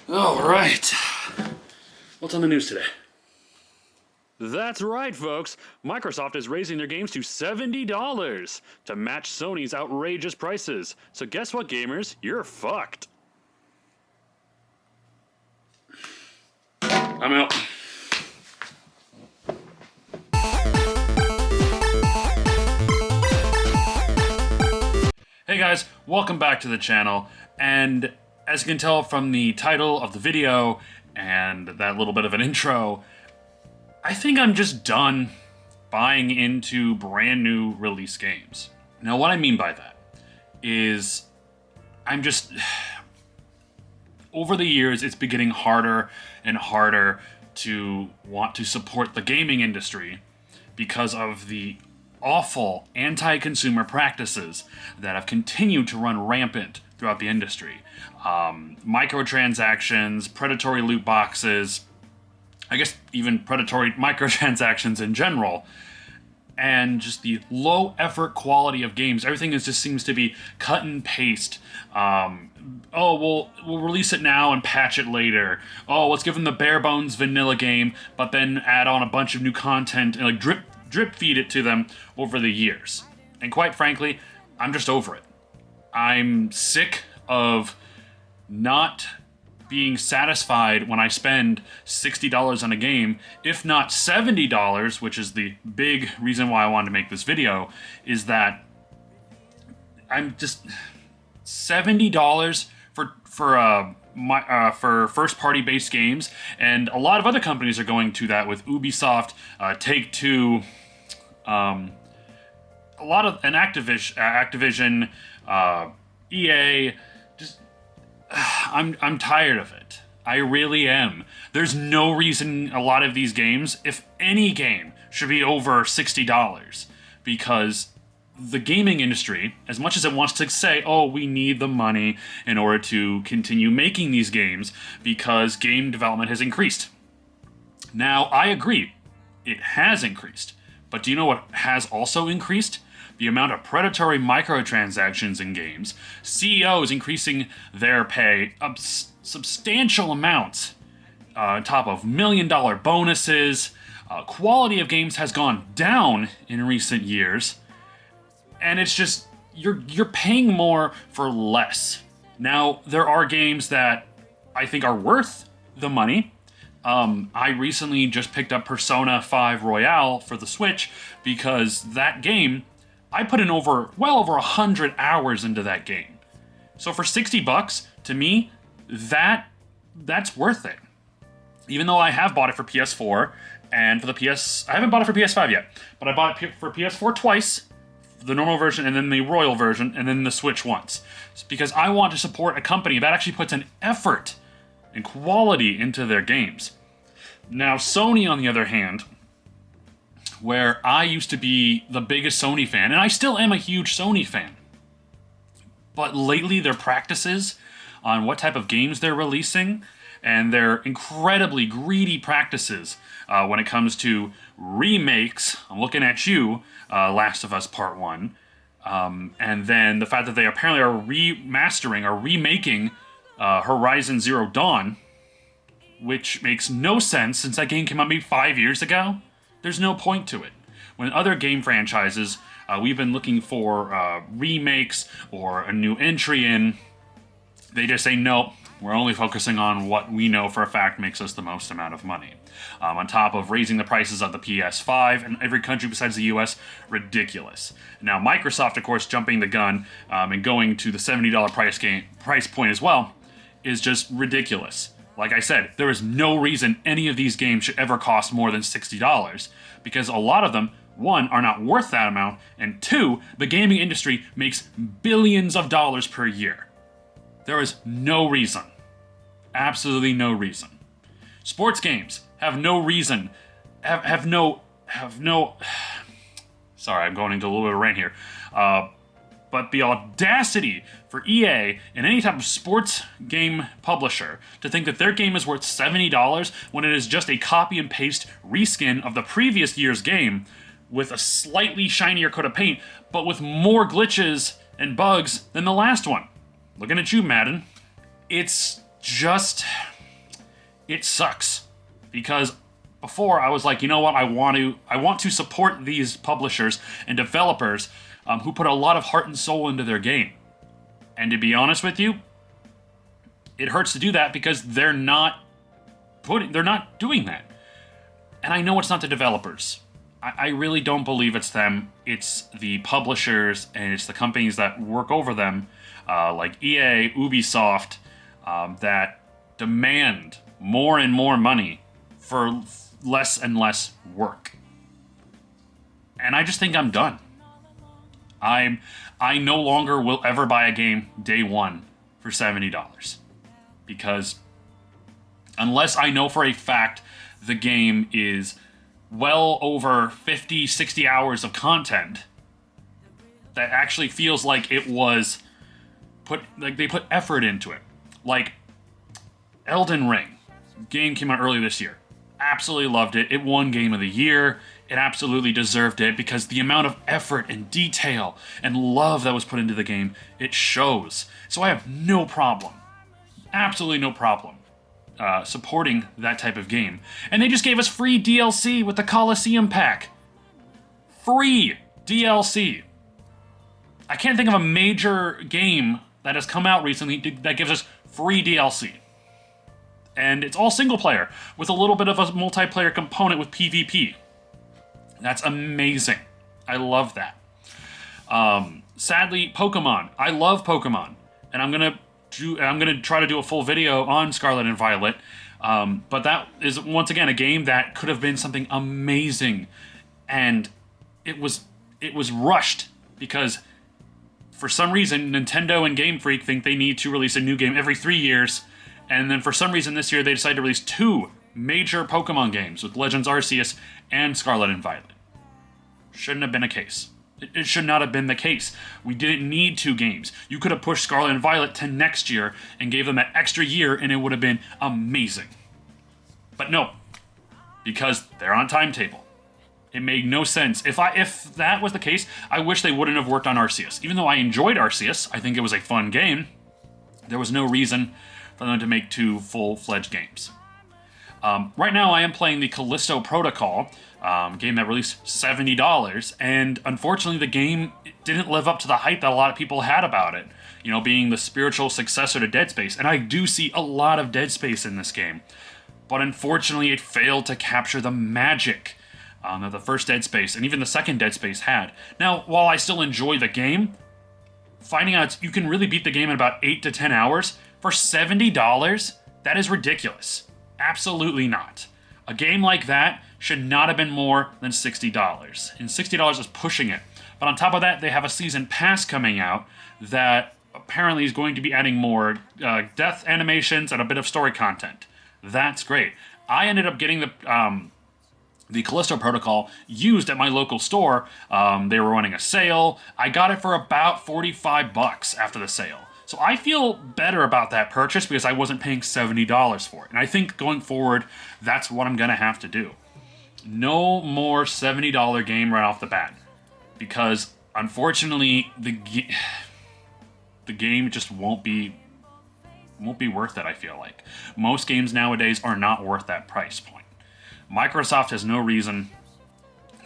All right. What's on the news today? That's right, folks. Microsoft is raising their games to $70 to match Sony's outrageous prices. So guess what, gamers? You're fucked. I'm out. Hey guys, welcome back to the channel, and as you can tell from the title of the video and that little bit of an intro, I think I'm just done buying into brand new release games. Now what I mean by that is over the years it's been getting harder and harder to want to support the gaming industry because of the awful anti-consumer practices that have continued to run rampant throughout the industry. Microtransactions, predatory loot boxes, I guess even predatory microtransactions in general, and just the low effort quality of games. Everything just seems to be cut and paste. We'll release it now and patch it later. Oh, let's give them the bare bones vanilla game, but then add on a bunch of new content and like drip feed it to them over the years. And quite frankly, I'm just over it. I'm sick of not being satisfied when I spend $60 on a game, if not $70, which is the big reason why I wanted to make this video, is that I'm just $70 for first-party based games, and a lot of other companies are going to that with Ubisoft, Take-Two, a lot of Activision, EA. I'm tired of it. I really am. There's no reason a lot of these games, if any game, should be over $60, because the gaming industry, as much as it wants to say, oh, we need the money in order to continue making these games because game development has increased. Now, I agree, it has increased. But do you know what has also increased? The amount of predatory microtransactions in games, CEOs increasing their pay up substantial amounts, on top of $1 million bonuses. Quality of games has gone down in recent years, and it's just you're paying more for less. Now there are games that I think are worth the money. I recently just picked up Persona 5 Royale for the Switch because that game, I put in well over 100 hours into that game. So for $60, to me, that's worth it. Even though I have bought it for PS4 and for the I haven't bought it for PS5 yet, but I bought it for PS4 twice, the normal version and then the Royal version and then the Switch once. It's because I want to support a company that actually puts an effort and quality into their games. Now, Sony, on the other hand, where I used to be the biggest Sony fan, and I still am a huge Sony fan, but lately their practices on what type of games they're releasing and their incredibly greedy practices when it comes to remakes, I'm looking at you, Last of Us Part 1, and then the fact that they apparently are remastering or remaking Horizon Zero Dawn, which makes no sense since that game came out maybe 5 years ago. There's no point to it. When other game franchises, we've been looking for remakes or a new entry in, they just say, nope, we're only focusing on what we know for a fact makes us the most amount of money. On top of raising the prices of the PS5 in every country besides the US, ridiculous. Now, Microsoft, of course, jumping the gun and going to the $70 price point as well is just ridiculous. Like I said, there is no reason any of these games should ever cost more than $60, because a lot of them, one, are not worth that amount, and two, the gaming industry makes billions of dollars per year. There is no reason, absolutely no reason. Sports games have no reason, have no, sorry, I'm going into a little bit of a rant here, but the audacity for EA and any type of sports game publisher to think that their game is worth $70 when it is just a copy and paste reskin of the previous year's game with a slightly shinier coat of paint, but with more glitches and bugs than the last one. Looking at you, Madden. it's just, it sucks. Because before I was like, you know what, I want to support these publishers and developers who put a lot of heart and soul into their game. And to be honest with you, it hurts to do that because they're not doing that. And I know it's not the developers. I really don't believe it's them. It's the publishers and it's the companies that work over them, like EA, Ubisoft, that demand more and more money for less and less work. And I just think I'm done. I no longer will ever buy a game day one for $70. Because unless I know for a fact the game is well over 50, 60 hours of content that actually feels like it was they put effort into it. Like Elden Ring, game came out earlier this year. Absolutely loved it. It won Game of the Year. It absolutely deserved it because the amount of effort and detail and love that was put into the game, it shows. So I have no problem, absolutely no problem, supporting that type of game. And they just gave us free DLC with the Coliseum pack. Free DLC. I can't think of a major game that has come out recently that gives us free DLC. And it's all single player with a little bit of a multiplayer component with PvP. That's amazing. I love that. Sadly, Pokemon. I love Pokemon, and I'm gonna try to do a full video on Scarlet and Violet. But that is once again a game that could have been something amazing, and it was rushed because for some reason Nintendo and Game Freak think they need to release a new game every 3 years. And then for some reason this year they decided to release 2 major Pokemon games with Legends Arceus and Scarlet and Violet. Shouldn't have been a case. It should not have been the case. We didn't need 2 games. You could have pushed Scarlet and Violet to next year and gave them that extra year and it would have been amazing. But no, because they're on a timetable. It made no sense. If that was the case, I wish they wouldn't have worked on Arceus. Even though I enjoyed Arceus, I think it was a fun game, there was no reason for them to make 2 full-fledged games. Right now, I am playing the Callisto Protocol, game that released $70, and unfortunately, the game didn't live up to the hype that a lot of people had about it. You know, being the spiritual successor to Dead Space, and I do see a lot of Dead Space in this game. But unfortunately, it failed to capture the magic that the first Dead Space, and even the second Dead Space had. Now, while I still enjoy the game, finding out you can really beat the game in about 8 to 10 hours, for $70, that is ridiculous. Absolutely not. A game like that should not have been more than $60. And $60 is pushing it. But on top of that, they have a season pass coming out that apparently is going to be adding more death animations and a bit of story content. That's great. I ended up getting the Callisto Protocol used at my local store. They were running a sale. I got it for about $45 after the sale. So I feel better about that purchase because I wasn't paying $70 for it. And I think going forward, that's what I'm going to have to do. No more $70 game right off the bat. Because unfortunately, the game just won't be worth it, I feel like. Most games nowadays are not worth that price point. Microsoft has no reason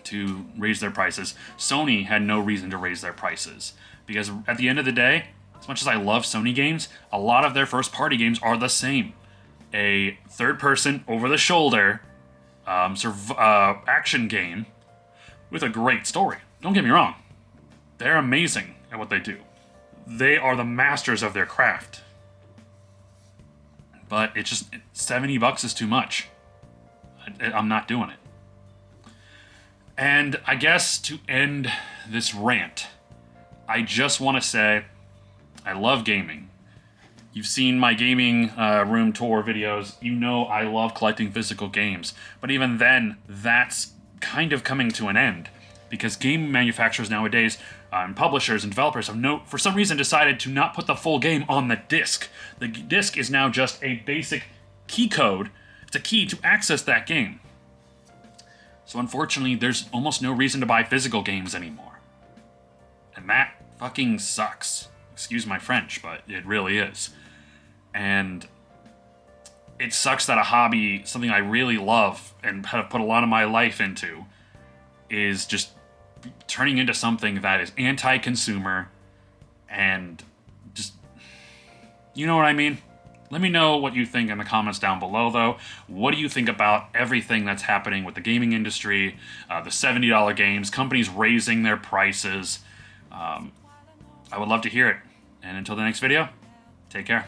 to raise their prices. Sony had no reason to raise their prices. Because at the end of the day, as much as I love Sony games, a lot of their first-party games are the same. A third-person, over-the-shoulder action game with a great story. Don't get me wrong. They're amazing at what they do. They are the masters of their craft. But it's just, $70 is too much. I'm not doing it. And I guess to end this rant, I just want to say I love gaming. You've seen my gaming room tour videos. You know I love collecting physical games. But even then, that's kind of coming to an end. Because game manufacturers nowadays, and publishers and developers have for some reason decided to not put the full game on the disc. The disc is now just a basic key code. It's a key to access that game. So unfortunately, there's almost no reason to buy physical games anymore. And that fucking sucks. Excuse my French, but it really is. And it sucks that a hobby, something I really love and have put a lot of my life into, is just turning into something that is anti-consumer and just, you know what I mean? Let me know what you think in the comments down below, though. What do you think about everything that's happening with the gaming industry, the $70 games, companies raising their prices? I would love to hear it. And until the next video, take care.